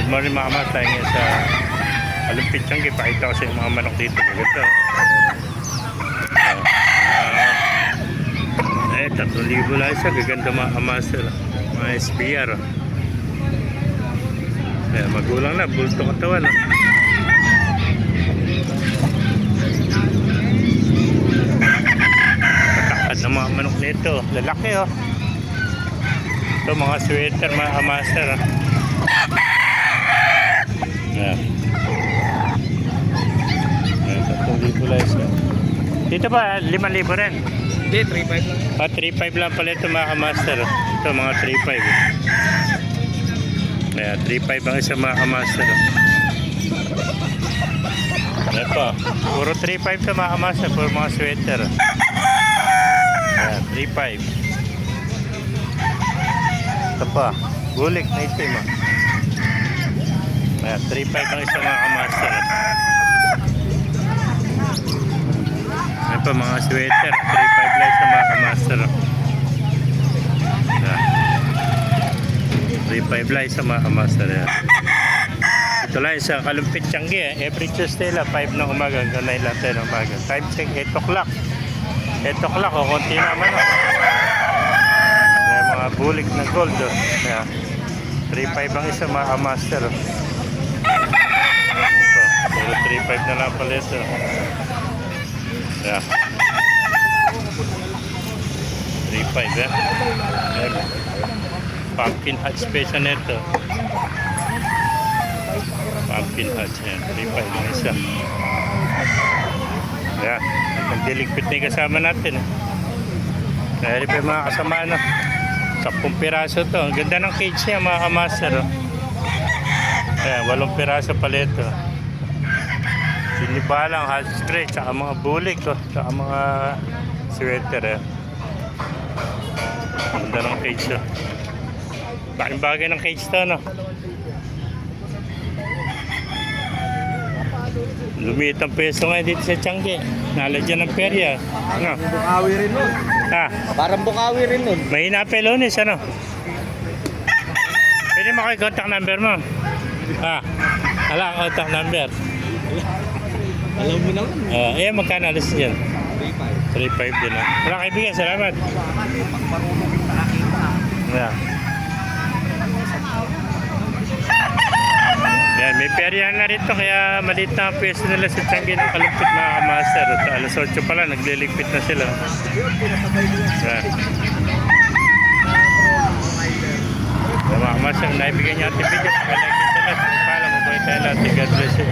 morning mga mas, tayo ngayon sa Kalumpit Tiangge. Pakita ko sa yung mga manok dito. Ganito. 3,000 lang siya. Gaganda mga kamasel. Mga SPR. Magulang na. Bulto katawan. Patakad ng mga manok nito. Lalaki oh. Ito mga sweater mga kamasel. Libo lang siya. Dito ba 5,000 rin? Hindi, 3,500 lang. 3,500 lang pala ito mga kamaster. Ito mga 3,500. 3,500 ang isa mga kamaster. Ito, puro 3,500 ito mga kamaster. Puro mga sweater. 3,500. Ito pa, gulik na itim. 3,500 ang isa mga kamaster. Ito mga sweater, 3,500 lang sa mga kamaster. 3,500 lang sa mga kamaster. Ito lang sa Kalumpit Tiangge. Every Tuesday lang, 5 ng umaga hanggang 9 lang tayo ng umaga. Time check, 8 o'clock. 8 o'clock, o konti naman. Kaya mga bulik na gold. 3,500 ang isa mga kamaster. Puro 3,500 na lang pala ito. Yeah. 3,500 pumpkin hut special nito. Pumpkin hut yan. 3,500 ang isa. Yeah. Nagdiligpit na yung kasama natin. Kaya rin pa yung mga kasama 10 piraso to. Ang ganda ng cage niya mga kamaster. Kaya 8 piraso pala ito. Sinibalang, hot spray, tsaka mga bulik, tsaka mga sweater. Ganda ng cage. Laking bagay ng cage to, no? Lumiit ang peso ngayon dito sa Tiangge. Nalagyan ng perya. Ano? Bukawi rin nun. Parang bukawi rin nun. Mahina pelones, ano? Pwede mo kayo contact number mo? Wala contact number. Alam mo naman. Magkano alas yan? 3,500 din na. Wala kaibigan, salamat. Yan, may peryahan na rito kaya maliit na ang pwesto nila sa Tiangge ng Kalumpit mga kamaster. Alas 8 pala, nagliligpit na sila. Yan. Mga kamaster, naibigyan niya ating video. Pag-like ito lang, pala mo po tayo natin. God bless you.